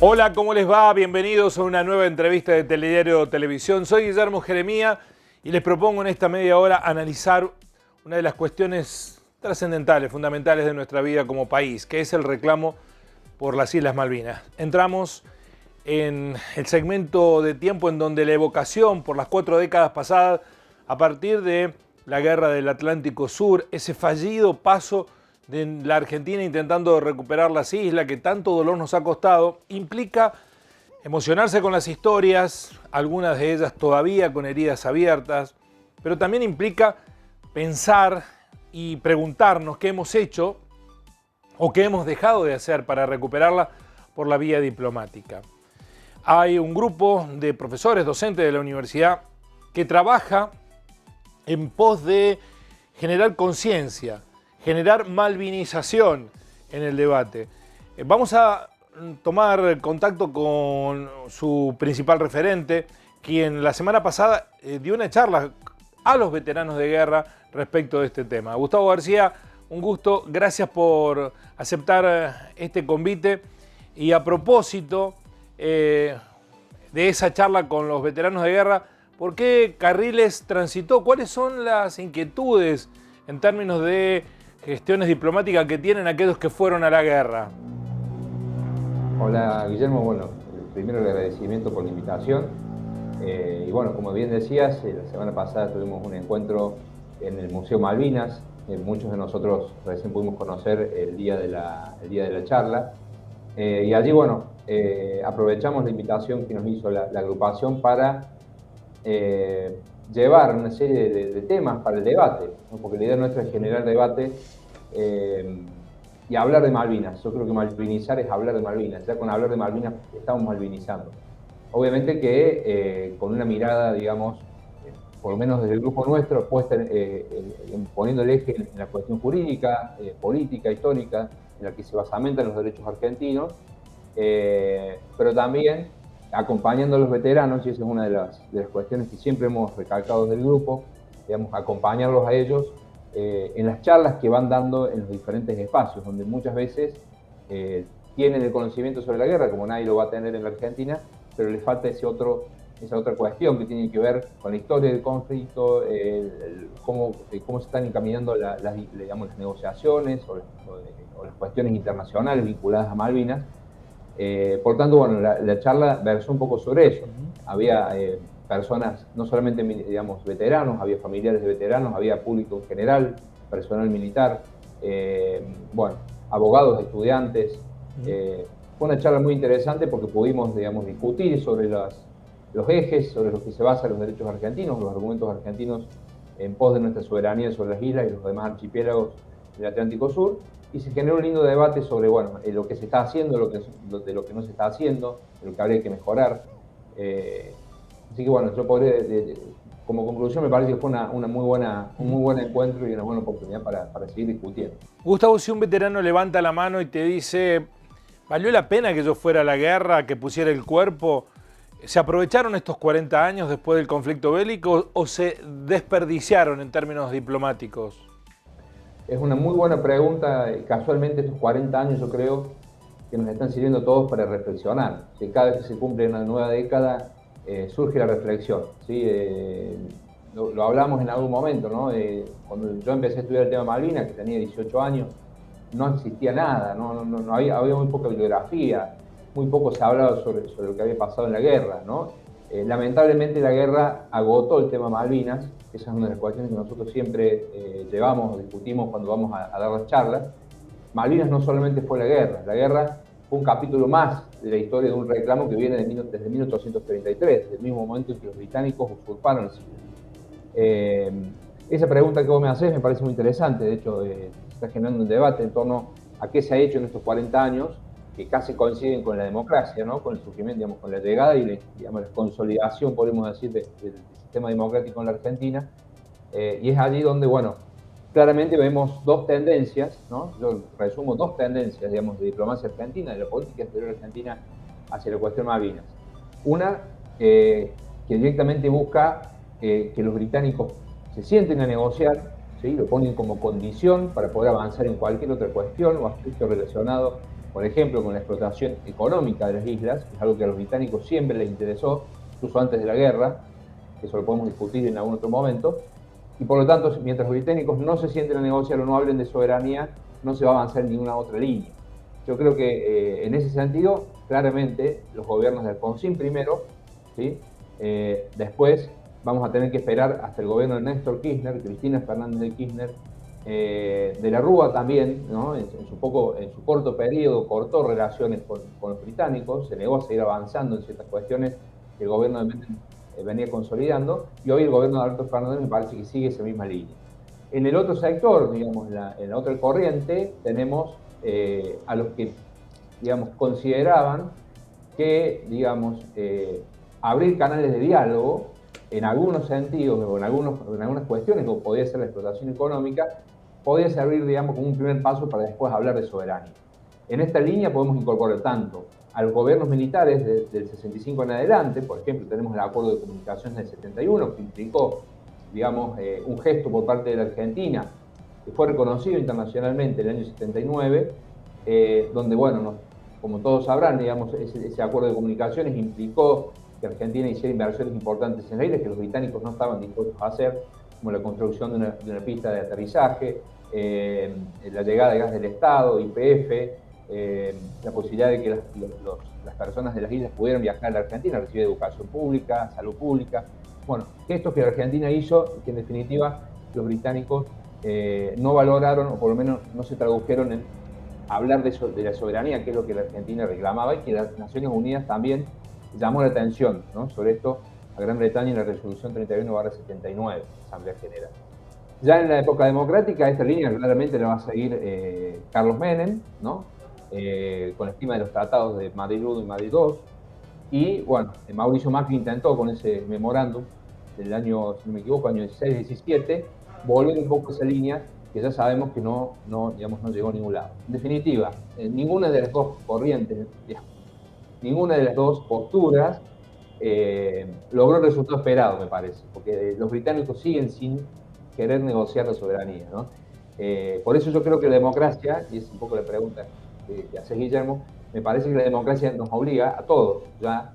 Hola, ¿cómo les va? Bienvenidos a una nueva entrevista de Telediario Televisión. Soy Guillermo Jeremía y les propongo en esta media hora analizar una de las cuestiones trascendentales, fundamentales de nuestra vida como país, que es el reclamo por las Islas Malvinas. Entramos en el segmento de tiempo en donde la evocación por las 4 décadas pasadas, a partir de la Guerra del Atlántico Sur, ese fallido paso de la Argentina intentando recuperar las islas que tanto dolor nos ha costado, implica emocionarse con las historias, algunas de ellas todavía con heridas abiertas, pero también implica pensar y preguntarnos qué hemos hecho o qué hemos dejado de hacer para recuperarla por la vía diplomática. Hay un grupo de profesores, docentes de la universidad que trabaja en pos de generar conciencia, generar malvinización en el debate. Vamos a tomar contacto con su principal referente, quien la semana pasada dio una charla a los veteranos de guerra respecto de este tema. Gustavo García, un gusto, gracias por aceptar este convite. Y a propósito de esa charla con los veteranos de guerra, ¿por qué carriles transitó? ¿Cuáles son las inquietudes en términos de gestiones diplomáticas que tienen aquellos que fueron a la guerra? Hola Guillermo, bueno, primero el agradecimiento por la invitación. Y bueno, como bien decías, la semana pasada tuvimos un encuentro en el Museo Malvinas. Muchos de nosotros recién pudimos conocer el día de la charla. Y allí, bueno, aprovechamos la invitación que nos hizo la agrupación para llevar una serie de temas para el debate, ¿no? Porque la idea nuestra es generar debate y hablar de Malvinas. Yo creo que malvinizar es hablar de Malvinas. Ya con hablar de Malvinas estamos malvinizando. Obviamente que con una mirada, digamos, por lo menos desde el grupo nuestro, puesta poniendo el eje en la cuestión jurídica, política, histórica, en la que se basamentan los derechos argentinos, pero también acompañando a los veteranos, y esa es una de las cuestiones que siempre hemos recalcado del grupo, digamos, acompañarlos a ellos en las charlas que van dando en los diferentes espacios, donde muchas veces tienen el conocimiento sobre la guerra, como nadie lo va a tener en la Argentina, pero les falta esa otra cuestión que tiene que ver con la historia del conflicto, cómo se están encaminando las negociaciones o las cuestiones internacionales vinculadas a Malvinas. Por tanto, bueno, la charla versó un poco sobre eso. Había personas, no solamente, digamos, veteranos, había familiares de veteranos, había público en general, personal militar, bueno, abogados, estudiantes. Fue una charla muy interesante porque pudimos, digamos, discutir sobre los ejes sobre los que se basan los derechos argentinos, los argumentos argentinos en pos de nuestra soberanía sobre las islas y los demás archipiélagos del Atlántico Sur. Y se generó un lindo debate sobre, bueno, lo que se está haciendo, de lo que no se está haciendo, de lo que habría que mejorar. Así que bueno, yo podría, como conclusión, me parece que fue un muy buen encuentro y una buena oportunidad para seguir discutiendo. Gustavo, si un veterano levanta la mano y te dice, ¿valió la pena que yo fuera a la guerra, que pusiera el cuerpo? ¿Se aprovecharon estos 40 años después del conflicto bélico o se desperdiciaron en términos diplomáticos? Es una muy buena pregunta. Casualmente estos 40 años yo creo que nos están sirviendo todos para reflexionar. Cada vez que se cumple una nueva década surge la reflexión, ¿sí? Lo hablamos en algún momento, ¿no? Cuando yo empecé a estudiar el tema Malvinas, que tenía 18 años, no existía nada, no había muy poca bibliografía, muy poco se hablaba sobre lo que había pasado en la guerra, ¿no? Lamentablemente la guerra agotó el tema Malvinas. Esa es una de las cuestiones que nosotros siempre llevamos, discutimos cuando vamos a dar las charlas. Malvinas no solamente fue la guerra fue un capítulo más de la historia de un reclamo que viene desde 1833, desde el mismo momento en que los británicos usurparon las islas. Esa pregunta que vos me hacés me parece muy interesante. De hecho, se está generando un debate en torno a qué se ha hecho en estos 40 años, que casi coinciden con la democracia, ¿no? Con el surgimiento, digamos, con la llegada y la consolidación, podemos decir, del sistema democrático en la Argentina. Y es allí donde, bueno, claramente vemos dos tendencias, ¿no? Yo resumo dos tendencias, digamos, de diplomacia argentina, de la política exterior argentina hacia la cuestión Malvinas. Una que directamente busca que los británicos se sienten a negociar, ¿sí? Lo ponen como condición para poder avanzar en cualquier otra cuestión o aspecto relacionado por ejemplo, con la explotación económica de las islas, que es algo que a los británicos siempre les interesó, incluso antes de la guerra, que eso lo podemos discutir en algún otro momento, y por lo tanto, mientras los británicos no se sienten a negociar o no hablen de soberanía, no se va a avanzar en ninguna otra línea. Yo creo que en ese sentido, claramente, los gobiernos de Alfonsín primero, ¿sí? Después vamos a tener que esperar hasta el gobierno de Néstor Kirchner, Cristina Fernández de Kirchner, de la Rúa también, ¿no? en su corto periodo cortó relaciones con los británicos, se negó a seguir avanzando en ciertas cuestiones que el gobierno de Menem venía consolidando, y hoy el gobierno de Alberto Fernández me parece que sigue esa misma línea. En el otro sector, digamos, en la otra corriente, tenemos a los que, digamos, consideraban que, digamos, abrir canales de diálogo en algunos sentidos o en algunas cuestiones, como podía ser la explotación económica, podía servir, digamos, como un primer paso para después hablar de soberanía. En esta línea podemos incorporar tanto a los gobiernos militares del 65 en adelante, por ejemplo, tenemos el Acuerdo de Comunicaciones del 71, que implicó, digamos, un gesto por parte de la Argentina, que fue reconocido internacionalmente en el año 79, donde, bueno, como todos sabrán, digamos, ese Acuerdo de Comunicaciones implicó que Argentina hiciera inversiones importantes en la isla que los británicos no estaban dispuestos a hacer, como la construcción de una pista de aterrizaje, la llegada de gas del Estado, YPF, la posibilidad de que las personas de las islas pudieran viajar a la Argentina, recibir educación pública, salud pública. Bueno, gestos que la Argentina hizo, que en definitiva los británicos no valoraron, o por lo menos no se tradujeron en hablar de la soberanía, que es lo que la Argentina reclamaba, y que las Naciones Unidas también llamó la atención, ¿no?, sobre esto a Gran Bretaña en la resolución 31/79, Asamblea General. Ya en la época democrática, esta línea claramente la va a seguir Carlos Menem, ¿no?, con la estima de los tratados de Madrid I y Madrid II. Y bueno, Mauricio Macri intentó con ese memorándum del año, si no me equivoco, año 16-17, volver un poco esa línea que ya sabemos que digamos, no llegó a ningún lado. En definitiva, ninguna de las dos corrientes, digamos, ninguna de las dos posturas logró el resultado esperado, me parece, porque los británicos siguen sin querer negociar la soberanía, ¿no? Por eso yo creo que la democracia, y es un poco la pregunta que hace Guillermo, me parece que la democracia nos obliga a todos, ya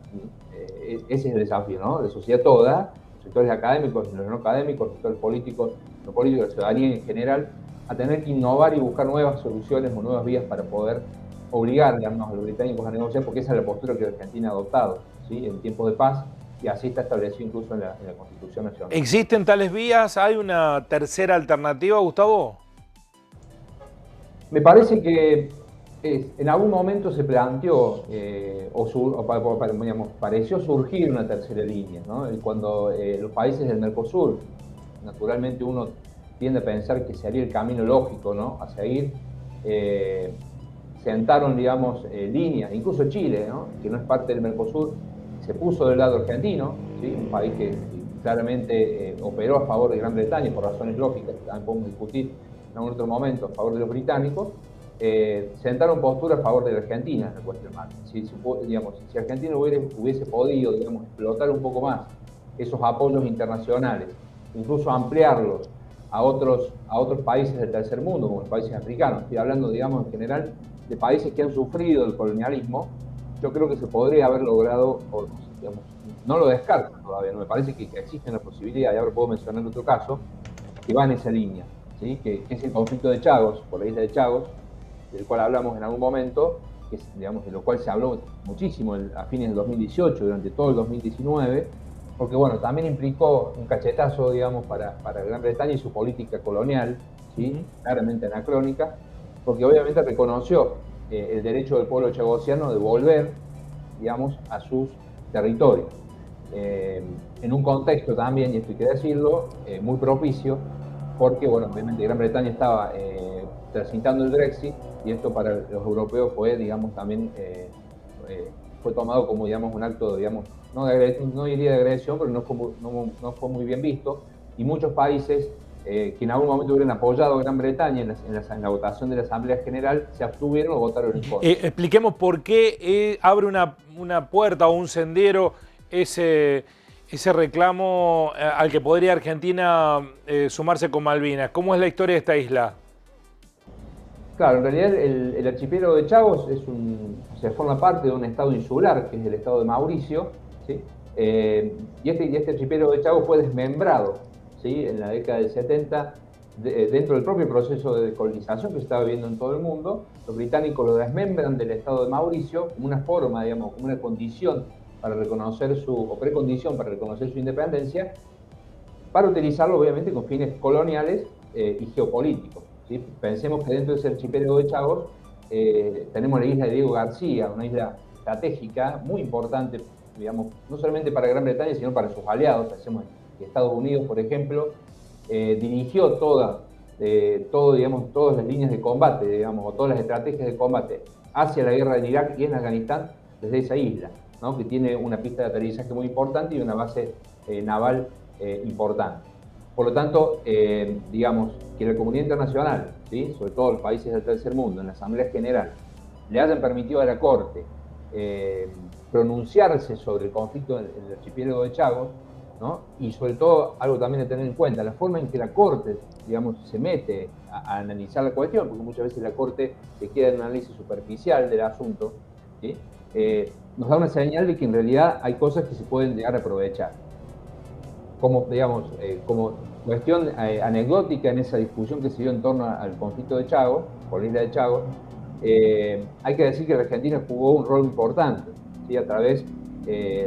ese es el desafío, ¿no? La sociedad toda, los sectores académicos, los no académicos, los sectores políticos, no políticos, la ciudadanía en general, a tener que innovar y buscar nuevas soluciones o nuevas vías para poder obligar, digamos, a los británicos a negociar, porque esa es la postura que Argentina ha adoptado, ¿sí?, en tiempos de paz, y así está establecido incluso en la Constitución Nacional. ¿Existen tales vías? ¿Hay una tercera alternativa, Gustavo? Me parece que en algún momento se planteó, digamos, pareció surgir una tercera línea, ¿no? Cuando los países del Mercosur, naturalmente uno tiende a pensar que sería el camino lógico, ¿no?, a seguir, sentaron, digamos, líneas, incluso Chile, ¿no?, que no es parte del Mercosur, se puso del lado argentino, ¿sí?, un país que claramente operó a favor de Gran Bretaña por razones lógicas, que también podemos discutir en algún otro momento, a favor de los británicos. Sentaron postura a favor de la Argentina en la cuestión marca. Si Argentina hubiese podido, digamos, explotar un poco más esos apoyos internacionales, incluso ampliarlos a otros países del tercer mundo, como los países africanos, estoy hablando, digamos, en general de países que han sufrido el colonialismo, yo creo que se podría haber logrado, digamos, no lo descarto todavía, no me parece que existe una posibilidad, y ahora puedo mencionar otro caso, que va en esa línea, ¿sí?, que es el conflicto de Chagos, por la isla de Chagos, del cual hablamos en algún momento, que es, digamos, de lo cual se habló muchísimo a fines del 2018, durante todo el 2019, porque bueno, también implicó un cachetazo, digamos, para Gran Bretaña y su política colonial, ¿sí?, claramente anacrónica, porque obviamente reconoció el derecho del pueblo chagosiano de volver, digamos, a sus territorios. En un contexto también, y esto hay que decirlo, muy propicio, porque bueno, obviamente Gran Bretaña estaba transitando el Brexit, y esto para los europeos fue, digamos, también fue tomado como, digamos, un acto, digamos, no diría de agresión, pero no fue muy bien visto, y muchos países que en algún momento hubieran apoyado a Gran Bretaña en la votación de la Asamblea General se abstuvieron o votaron en contra. Expliquemos por qué abre una puerta o un sendero ese reclamo al que podría Argentina sumarse con Malvinas. ¿Cómo es la historia de esta isla? Claro, en realidad el archipiélago de Chagos se forma parte de un estado insular, que es el estado de Mauricio, ¿sí? Y este archipiélago de Chagos fue desmembrado, ¿sí? En la década del 70, dentro del propio proceso de descolonización que se estaba viendo en todo el mundo. Los británicos lo desmembran del estado de Mauricio como una forma, digamos, como una condición para reconocer o precondición para reconocer su independencia, para utilizarlo obviamente con fines coloniales y geopolíticos. ¿Sí? Pensemos que dentro de ese archipiélago de Chagos tenemos la isla de Diego García, una isla estratégica muy importante, digamos, no solamente para Gran Bretaña, sino para sus aliados. Pensemos que Estados Unidos, por ejemplo, dirigió digamos, todas las líneas de combate, digamos, o todas las estrategias de combate hacia la guerra en Irak y en Afganistán desde esa isla, ¿no? Que tiene una pista de aterrizaje muy importante y una base naval importante. Por lo tanto, digamos, que la comunidad internacional, ¿sí? Sobre todo los países del tercer mundo, en la Asamblea General, le hayan permitido a la Corte pronunciarse sobre el conflicto en el archipiélago de Chagos, ¿no? Y sobre todo, algo también a tener en cuenta, la forma en que la Corte, digamos, se mete a analizar la cuestión, porque muchas veces la Corte se queda en un análisis superficial del asunto, ¿sí? Nos da una señal de que en realidad hay cosas que se pueden llegar a aprovechar. Como, digamos, como cuestión anecdótica en esa discusión que se dio en torno al conflicto de Chagos, por la isla de Chagos, hay que decir que la Argentina jugó un rol importante, ¿sí? A través,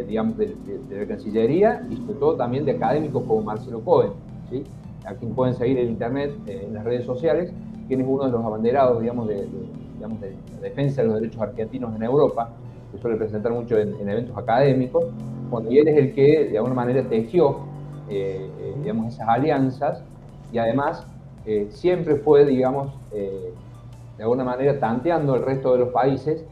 digamos, de la Cancillería y sobre todo también de académicos como Marcelo Cohen, ¿sí? A quien pueden seguir en internet, en las redes sociales, quien es uno de los abanderados, digamos, de la defensa de los derechos argentinos en Europa, que suele presentar mucho en eventos académicos, cuando él es el que de alguna manera tejió digamos, esas alianzas, y además siempre fue, digamos, de alguna manera tanteando el resto de los países,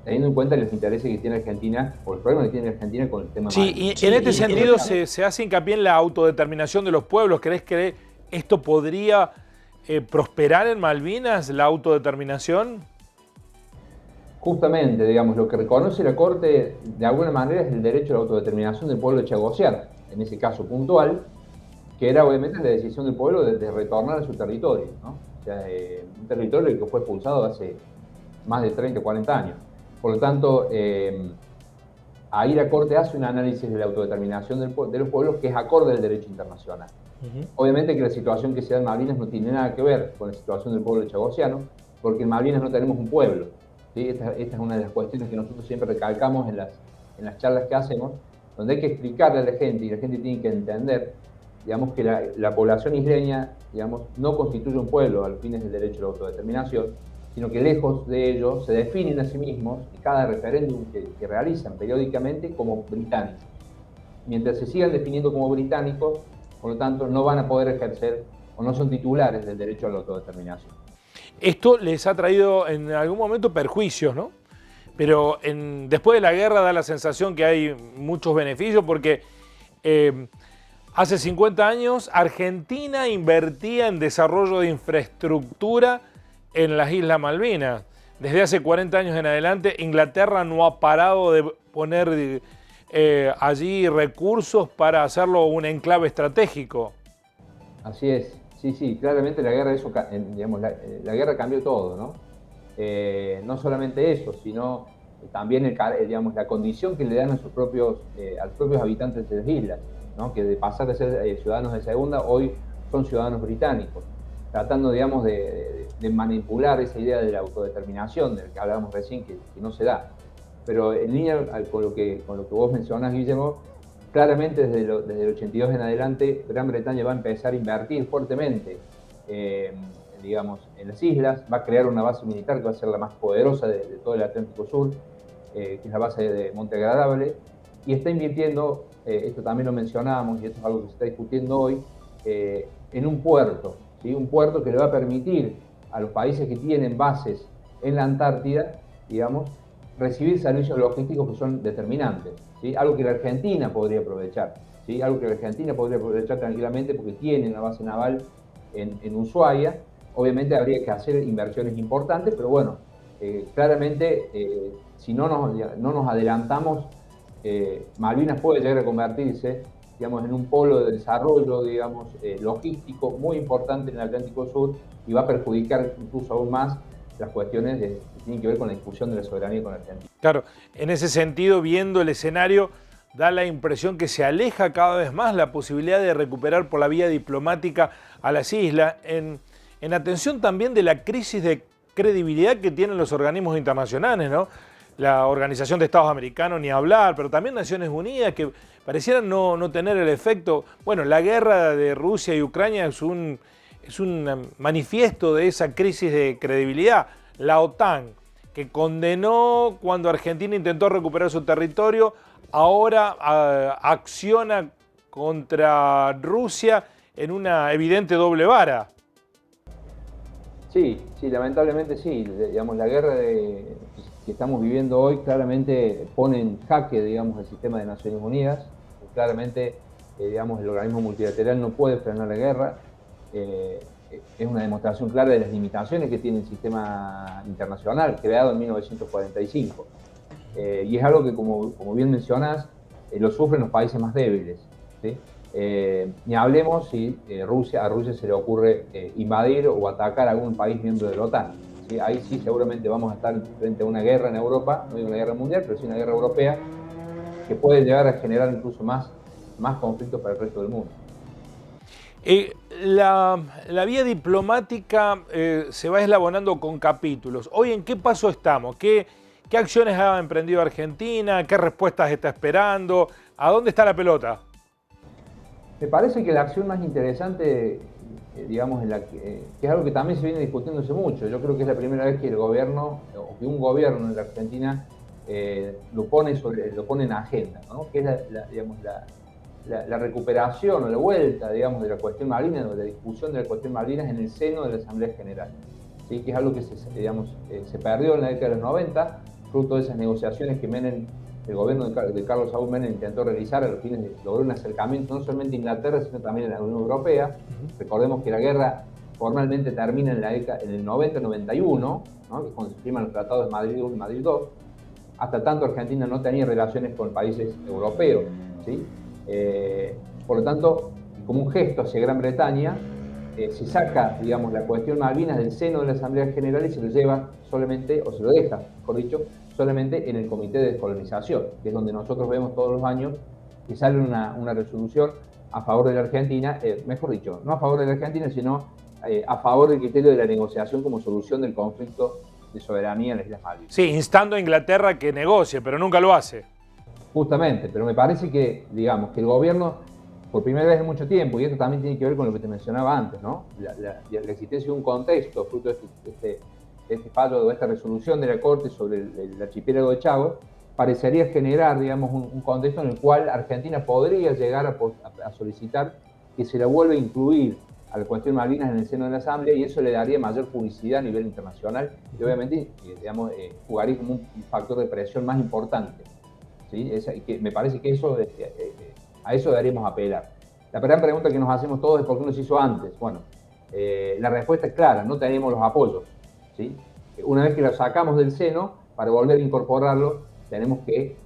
teniendo en cuenta los intereses que tiene Argentina, o el problema que tiene Argentina con el tema Sí, y en este sentido se hace hincapié en la autodeterminación de los pueblos. ¿Crees que esto podría prosperar en Malvinas, la autodeterminación? Justamente, digamos, lo que reconoce la Corte de alguna manera es el derecho a la autodeterminación del pueblo chagosiano, en ese caso puntual, que era obviamente la decisión del pueblo de retornar a su territorio, ¿no? O sea, un territorio que fue expulsado hace más de 30 o 40 años. Por lo tanto, ahí la Corte hace un análisis de la autodeterminación de los pueblos que es acorde al derecho internacional. Obviamente que la situación que se da en Malvinas no tiene nada que ver con la situación del pueblo chagosiano, porque en Malvinas no tenemos un pueblo, ¿sí? Esta es una de las cuestiones que nosotros siempre recalcamos en las charlas que hacemos, donde hay que explicarle a la gente, y la gente tiene que entender, digamos, que la población isleña, digamos, no constituye un pueblo a los fines del derecho a la autodeterminación, sino que lejos de ello se definen a sí mismos y cada referéndum que realizan periódicamente como británicos. Mientras se sigan definiendo como británicos, por lo tanto, no van a poder ejercer o no son titulares del derecho a la autodeterminación. Esto les ha traído en algún momento perjuicios, ¿no? Pero después de la guerra da la sensación que hay muchos beneficios porque hace 50 años Argentina invertía en desarrollo de infraestructura en las Islas Malvinas. Desde hace 40 años en adelante Inglaterra no ha parado de poner allí recursos para hacerlo un enclave estratégico. Así es, sí, claramente la guerra, digamos, la guerra cambió todo, ¿no? No solamente eso, sino también digamos, la condición que le dan a los propios habitantes de las islas, ¿no? Que de pasar de ser ciudadanos de segunda, hoy son ciudadanos británicos, tratando, digamos, de manipular esa idea de la autodeterminación, del que hablábamos recién, que no se da. Pero en línea con lo que vos mencionás, Guillermo, claramente desde el 82 en adelante, Gran Bretaña va a empezar a invertir fuertemente, digamos, en las islas, va a crear una base militar que va a ser la más poderosa de todo el Atlántico Sur, que es la base de Monte Agradable, y está invirtiendo, esto también lo mencionábamos y esto es algo que se está discutiendo hoy, en un puerto, ¿sí? Un puerto que le va a permitir a los países que tienen bases en la Antártida, digamos, recibir servicios logísticos que son determinantes, ¿sí? Algo que la Argentina podría aprovechar, ¿sí? Algo que la Argentina podría aprovechar tranquilamente porque tiene una base naval en Ushuaia. Obviamente habría que hacer inversiones importantes, pero bueno, claramente si no nos adelantamos, Malvinas puede llegar a convertirse, digamos, en un polo de desarrollo, digamos, logístico muy importante en el Atlántico Sur y va a perjudicar incluso aún más las cuestiones que tienen que ver con la discusión de la soberanía con Argentina. Claro, en ese sentido, viendo el escenario, da la impresión que se aleja cada vez más la posibilidad de recuperar por la vía diplomática a las islas, en atención también de la crisis de credibilidad que tienen los organismos internacionales, ¿no? La Organización de Estados Americanos, ni hablar, pero también Naciones Unidas, que parecieran no tener el efecto. Bueno, la guerra de Rusia y Ucrania es un manifiesto de esa crisis de credibilidad. La OTAN, que condenó cuando Argentina intentó recuperar su territorio, ahora acciona contra Rusia en una evidente doble vara. Sí, lamentablemente sí. Digamos, la guerra que estamos viviendo hoy claramente pone en jaque, digamos, el sistema de Naciones Unidas. Claramente, digamos, el organismo multilateral no puede frenar la guerra. Es una demostración clara de las limitaciones que tiene el sistema internacional, creado en 1945. Y es algo que, como bien mencionas, lo sufren los países más débiles, ¿sí? Ni hablemos si a Rusia se le ocurre invadir o atacar a algún país miembro de la OTAN, ¿sí? Ahí sí seguramente vamos a estar frente a una guerra en Europa, no digo una guerra mundial, pero sí una guerra europea, que puede llegar a generar incluso más conflictos para el resto del mundo. La vía diplomática se va eslabonando con capítulos. Hoy, ¿en qué paso estamos? ¿Qué acciones ha emprendido Argentina? ¿Qué respuestas está esperando? ¿A dónde está la pelota? Me parece que la acción más interesante, digamos, que es algo que también se viene discutiéndose mucho. Yo creo que es la primera vez que el gobierno, o que un gobierno en la Argentina lo pone en agenda, ¿no? Que es la recuperación o la vuelta, digamos, de la cuestión Malvinas, de la discusión de la cuestión Malvinas en el seno de la Asamblea General, ¿sí? Que es algo que se perdió en la década de los 90, fruto de esas negociaciones que el gobierno de Carlos Saúl Menem intentó realizar a los fines de lograr un acercamiento no solamente a Inglaterra, sino también a la Unión Europea. Recordemos que la guerra formalmente termina en el 90-91, ¿no? Que es cuando se firman los tratados de Madrid I y Madrid II. Hasta tanto Argentina no tenía relaciones con países europeos, ¿sí? Por lo tanto, como un gesto hacia Gran Bretaña, se saca, digamos, la cuestión Malvinas del seno de la Asamblea General y se lo lleva solamente, o se lo deja, mejor dicho, solamente en el Comité de Descolonización, que es donde nosotros vemos todos los años que sale una resolución a favor de la Argentina, mejor dicho, no a favor de la Argentina, sino a favor del criterio de la negociación como solución del conflicto de soberanía en las Islas Malvinas. Sí, instando a Inglaterra que negocie, pero nunca lo hace. Justamente, pero me parece que, digamos, que el gobierno, por primera vez en mucho tiempo, y esto también tiene que ver con lo que te mencionaba antes, ¿no? La existencia de un contexto, fruto de este fallo, de esta resolución de la Corte sobre el archipiélago de Chagos, parecería generar, digamos, un contexto en el cual Argentina podría llegar a solicitar que se la vuelva a incluir a la cuestión Malvinas en el seno de la Asamblea, y eso le daría mayor publicidad a nivel internacional y obviamente, digamos, jugaría como un factor de presión más importante, ¿sí? Que me parece que a eso deberíamos apelar. La gran pregunta que nos hacemos todos es ¿por qué no se hizo antes? Bueno, la respuesta es clara, no tenemos los apoyos, ¿sí? Una vez que lo sacamos del seno, para volver a incorporarlo, tenemos que,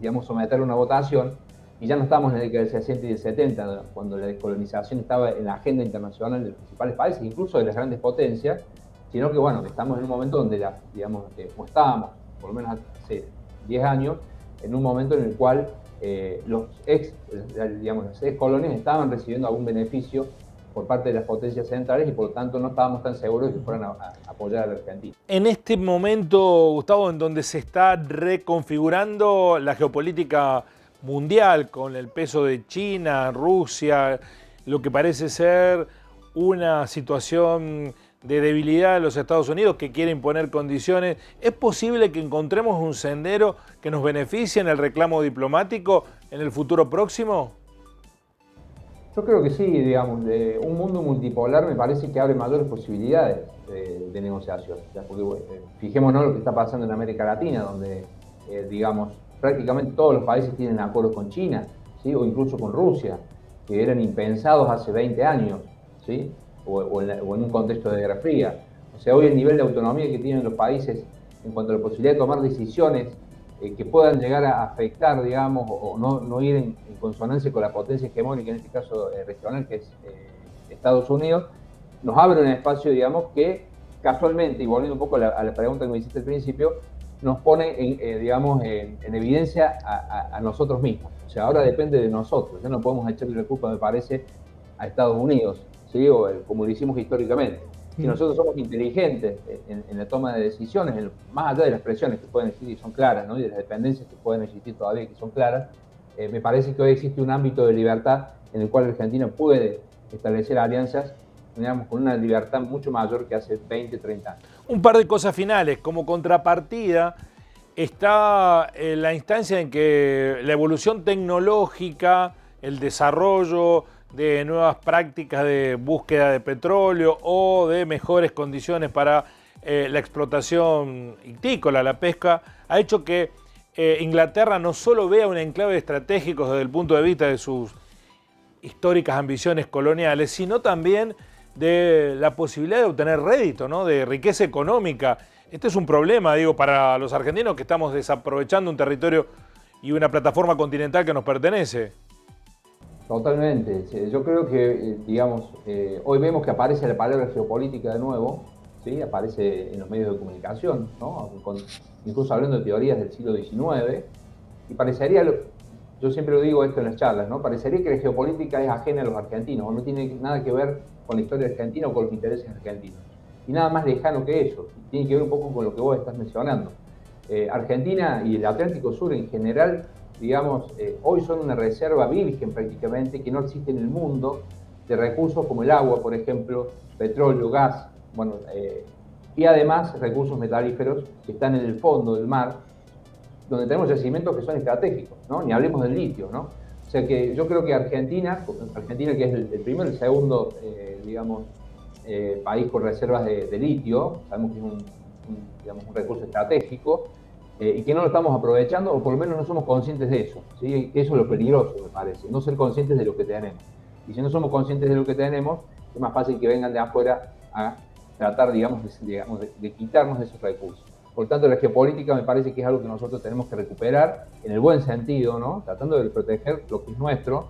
digamos, someterlo a una votación, y ya no estamos en la década del 60 y del 70, cuando la descolonización estaba en la agenda internacional de los principales países, incluso de las grandes potencias, sino que, bueno, estamos en un momento donde, como estábamos, por lo menos hace 10 años, en un momento en el cual las ex colonias estaban recibiendo algún beneficio por parte de las potencias centrales y por lo tanto no estábamos tan seguros de que fueran a apoyar a la Argentina. En este momento, Gustavo, en donde se está reconfigurando la geopolítica mundial con el peso de China, Rusia, lo que parece ser una situación de debilidad de los Estados Unidos que quiere imponer condiciones, ¿es posible que encontremos un sendero que nos beneficie en el reclamo diplomático en el futuro próximo? Yo creo que sí, digamos, un mundo multipolar me parece que abre mayores posibilidades de negociación. Porque fijémonos lo que está pasando en América Latina, donde, digamos, prácticamente todos los países tienen acuerdos con China, ¿sí? O incluso con Rusia, que eran impensados hace 20 años, ¿sí? O en un contexto de Guerra Fría. O sea, hoy el nivel de autonomía que tienen los países en cuanto a la posibilidad de tomar decisiones que puedan llegar a afectar, digamos, o no ir en consonancia con la potencia hegemónica, en este caso regional, que es Estados Unidos, nos abre un espacio, digamos, que casualmente, y volviendo un poco a la pregunta que me hiciste al principio, nos pone, digamos, en evidencia a nosotros mismos. O sea, ahora depende de nosotros. Ya no podemos echarle la culpa, me parece, a Estados Unidos, ¿sí? O como lo hicimos históricamente. Si nosotros somos inteligentes en la toma de decisiones, más allá de las presiones que pueden existir y son claras, ¿no? Y de las dependencias que pueden existir todavía que son claras, me parece que hoy existe un ámbito de libertad en el cual Argentina puede establecer alianzas, digamos, con una libertad mucho mayor que hace 20, 30 años. Un par de cosas finales. Como contrapartida está la instancia en que la evolución tecnológica, el desarrollo de nuevas prácticas de búsqueda de petróleo o de mejores condiciones para la explotación ictícola, la pesca, ha hecho que Inglaterra no solo vea un enclave estratégico desde el punto de vista de sus históricas ambiciones coloniales, sino también de la posibilidad de obtener rédito, ¿no? De riqueza económica. Este es un problema, digo, para los argentinos que estamos desaprovechando un territorio y una plataforma continental que nos pertenece. Totalmente. Yo creo que, digamos, hoy vemos que aparece la palabra geopolítica de nuevo, ¿sí? Aparece en los medios de comunicación, ¿no? Incluso hablando de teorías del siglo XIX, y parecería, yo siempre lo digo esto en las charlas, ¿no? Parecería que la geopolítica es ajena a los argentinos, o no tiene nada que ver con la historia argentina o con los intereses argentinos. Y nada más lejano que eso, tiene que ver un poco con lo que vos estás mencionando. Argentina y el Atlántico Sur en general, digamos, hoy son una reserva virgen prácticamente que no existe en el mundo de recursos como el agua, por ejemplo, petróleo, gas, bueno, y además recursos metalíferos que están en el fondo del mar, donde tenemos yacimientos que son estratégicos, ¿no? Ni hablemos del litio, ¿no? O sea que yo creo que Argentina que es el primero y el segundo, digamos, país con reservas de litio, sabemos que es un recurso estratégico, y que no lo estamos aprovechando, o por lo menos no somos conscientes de eso, ¿sí? Eso es lo peligroso, me parece, no ser conscientes de lo que tenemos. Y si no somos conscientes de lo que tenemos, es más fácil que vengan de afuera a tratar, digamos, de quitarnos de esos recursos. Por tanto, la geopolítica me parece que es algo que nosotros tenemos que recuperar en el buen sentido, ¿no? Tratando de proteger lo que es nuestro.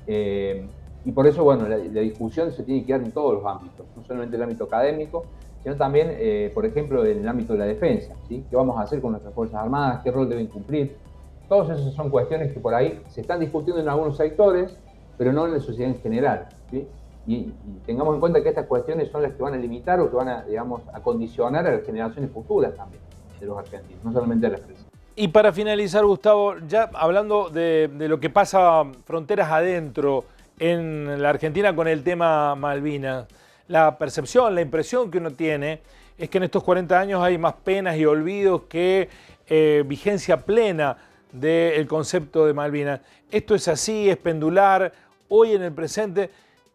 Y por eso, bueno, la discusión se tiene que dar en todos los ámbitos, no solamente en el ámbito académico, sino también, por ejemplo, en el ámbito de la defensa, ¿sí? ¿Qué vamos a hacer con nuestras Fuerzas Armadas? ¿Qué rol deben cumplir? Todas esas son cuestiones que por ahí se están discutiendo en algunos sectores, pero no en la sociedad en general, ¿sí? Y tengamos en cuenta que estas cuestiones son las que van a limitar o que van a, digamos, a condicionar a las generaciones futuras también de los argentinos, no solamente a las empresas. Y para finalizar, Gustavo, ya hablando de lo que pasa fronteras adentro en la Argentina con el tema Malvinas, la percepción, la impresión que uno tiene es que en estos 40 años hay más penas y olvidos que vigencia plena del concepto de Malvinas. ¿Esto es así? ¿Es pendular? Hoy en el presente,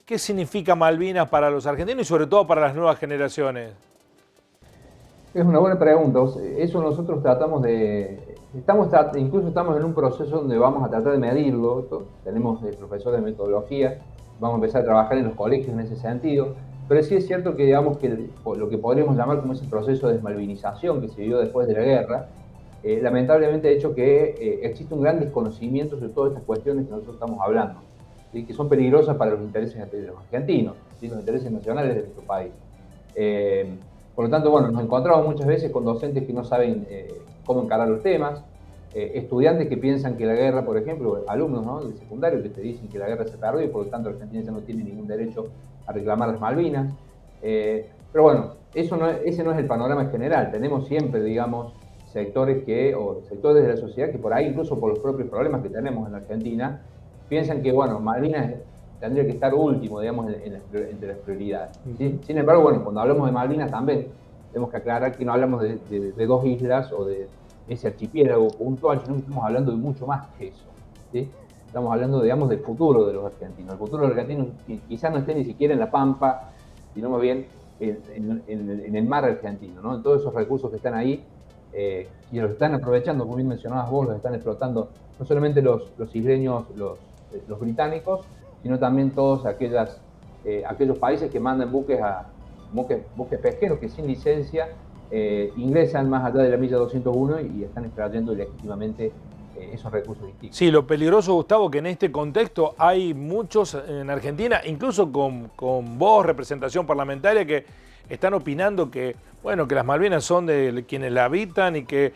¿qué significa Malvinas para los argentinos y sobre todo para las nuevas generaciones? Es una buena pregunta. Eso nosotros tratamos incluso estamos en un proceso donde vamos a tratar de medirlo. Tenemos profesores de metodología, vamos a empezar a trabajar en los colegios en ese sentido. Pero sí es cierto que, digamos, que lo que podríamos llamar como ese proceso de desmalvinización que se vivió después de la guerra, lamentablemente ha hecho que existe un gran desconocimiento sobre todas estas cuestiones que nosotros estamos hablando, ¿sí? Que son peligrosas para los intereses de los argentinos, ¿sí? Los intereses nacionales de nuestro país. Por lo tanto, bueno, nos encontramos muchas veces con docentes que no saben cómo encarar los temas, estudiantes que piensan que la guerra, por ejemplo, alumnos, ¿no?, del secundario que te dicen que la guerra se perdió y por lo tanto Argentina ya no tiene ningún derecho a reclamar las Malvinas. Pero bueno, ese no es el panorama general. Tenemos siempre, digamos, sectores de la sociedad que por ahí, incluso por los propios problemas que tenemos en la Argentina, piensan que, bueno, Malvinas tendría que estar último, digamos, entre las prioridades, ¿sí? Sin embargo, bueno, cuando hablamos de Malvinas también tenemos que aclarar que no hablamos de dos islas o de ese archipiélago puntual, sino que estamos hablando de mucho más que eso, ¿sí? Estamos hablando, digamos, del futuro de los argentinos. El futuro de los argentinos quizás no esté ni siquiera en la Pampa, sino más bien en el mar argentino, ¿no? En todos esos recursos que están ahí y los están aprovechando, como bien mencionabas vos, los están explotando no solamente los isleños, los británicos, sino también todos aquellos países que mandan buques pesqueros que sin licencia ingresan más allá de la milla 201 y están extrayendo ilegítimamente esos recursos distintos. Sí, lo peligroso, Gustavo, que en este contexto hay muchos en Argentina, incluso con voz, representación parlamentaria, que están opinando que, bueno, que las Malvinas son de quienes la habitan y que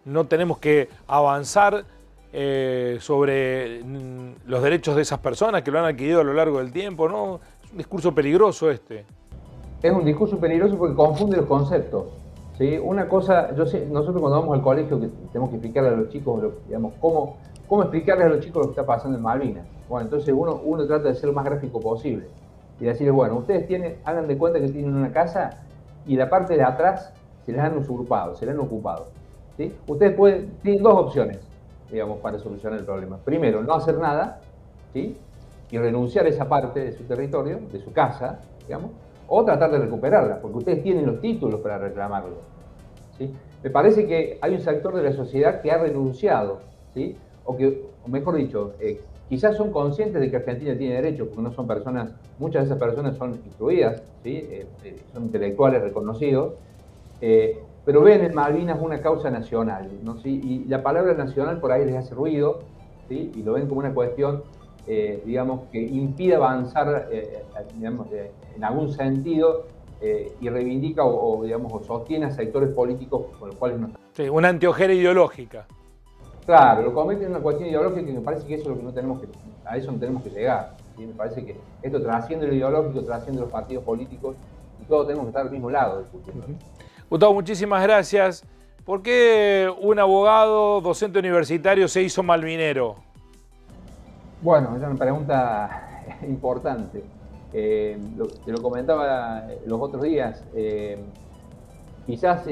no tenemos que avanzar sobre los derechos de esas personas que lo han adquirido a lo largo del tiempo, ¿no? Es un discurso peligroso este. Es un discurso peligroso porque confunde los conceptos. ¿Sí? Una cosa, nosotros cuando vamos al colegio que tenemos que explicarle a los chicos, digamos, cómo explicarles a los chicos lo que está pasando en Malvinas. Bueno, entonces uno trata de ser lo más gráfico posible y decirles, bueno, ustedes hagan de cuenta que tienen una casa y la parte de atrás se les han usurpado, se les han ocupado. ¿Sí? Ustedes tienen dos opciones, digamos, para solucionar el problema. Primero, no hacer nada, ¿sí? Y renunciar a esa parte de su territorio, de su casa, digamos, o tratar de recuperarla, porque ustedes tienen los títulos para reclamarlo. ¿Sí? Me parece que hay un sector de la sociedad que ha renunciado, ¿sí? O mejor dicho, quizás son conscientes de que Argentina tiene derechos, porque no son personas, muchas de esas personas son instruidas, ¿sí? Son intelectuales reconocidos, pero ven en Malvinas una causa nacional, ¿no? ¿Sí? Y la palabra nacional por ahí les hace ruido, ¿sí? Y lo ven como una cuestión, digamos, que impide avanzar, digamos, en algún sentido, y reivindica digamos, o sostiene a sectores políticos con los cuales no está. Sí, una anteojera ideológica. Claro, lo convierte en una cuestión ideológica y me parece que eso es lo que a eso no tenemos que llegar. ¿Sí? Me parece que esto trasciende lo ideológico, trasciende los partidos políticos y todos tenemos que estar al mismo lado. Gustavo, muchísimas gracias. ¿Por qué un abogado, docente universitario, se hizo malvinero? Bueno, es una pregunta importante. Te lo comentaba los otros días. Quizás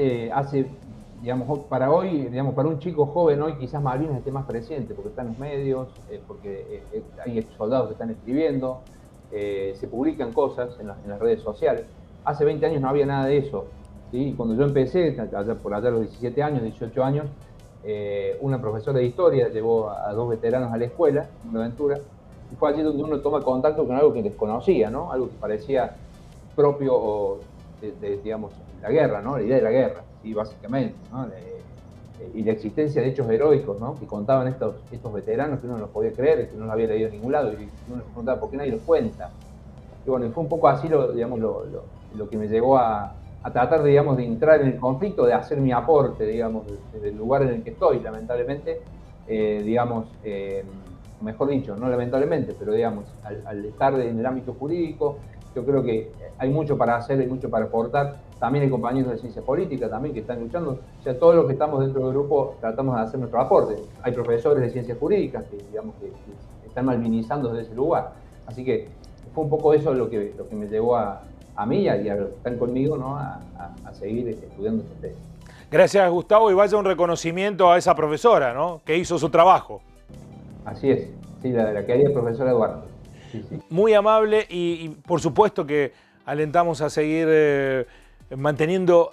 digamos, para hoy, digamos, para un chico joven hoy, quizás Malvinas esté más presente, porque está en los medios, porque hay soldados que están escribiendo, se publican cosas en las redes sociales. Hace 20 años no había nada de eso. ¿Sí? Cuando yo empecé, por allá a los 17 años, 18 años, una profesora de historia llevó a dos veteranos a la escuela, una aventura, y fue allí donde uno toma contacto con algo que desconocía, ¿no? Algo que parecía propio digamos, la guerra, ¿no? La idea de la guerra, ¿sí? Básicamente, ¿no? Y la existencia de hechos heroicos, ¿no? Que contaban estos veteranos que uno no los podía creer, que no los había leído en ningún lado, y uno se preguntaba por qué nadie los cuenta. Y bueno, fue un poco así digamos, lo que me llevó a tratar, digamos, de entrar en el conflicto, de hacer mi aporte, digamos, desde el lugar en el que estoy, lamentablemente, digamos, mejor dicho, no lamentablemente, pero digamos, al estar en el ámbito jurídico, yo creo que hay mucho para hacer, hay mucho para aportar. También hay compañeros de ciencia política también que están luchando. O sea, todos los que estamos dentro del grupo tratamos de hacer nuestro aporte. Hay profesores de ciencias jurídicas que, digamos, que están malvinizando desde ese lugar. Así que fue un poco eso lo que me llevó a mí y a los que están conmigo, ¿no? a seguir estudiando este tema. Gracias, Gustavo, y vaya un reconocimiento a esa profesora, ¿no? Que hizo su trabajo. Así es, sí, la querida profesora Duarte. Sí, sí. Muy amable y por supuesto que alentamos a seguir manteniendo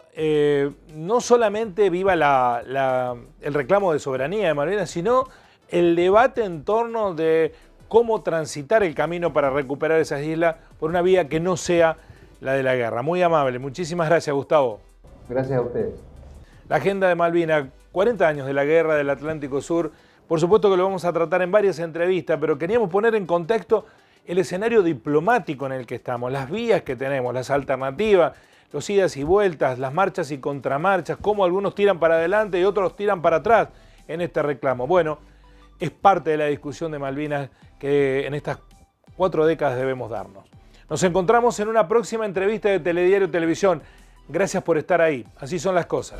no solamente viva el reclamo de soberanía de Malvinas, sino el debate en torno de cómo transitar el camino para recuperar esas islas por una vía que no sea la de la guerra. Muy amable. Muchísimas gracias, Gustavo. Gracias a ustedes. La agenda de Malvinas, 40 años de la guerra del Atlántico Sur. Por supuesto que lo vamos a tratar en varias entrevistas, pero queríamos poner en contexto el escenario diplomático en el que estamos, las vías que tenemos, las alternativas, los idas y vueltas, las marchas y contramarchas, cómo algunos tiran para adelante y otros tiran para atrás en este reclamo. Bueno, es parte de la discusión de Malvinas que en estas 4 décadas debemos darnos. Nos encontramos en una próxima entrevista de Telediario Televisión. Gracias por estar ahí. Así son las cosas.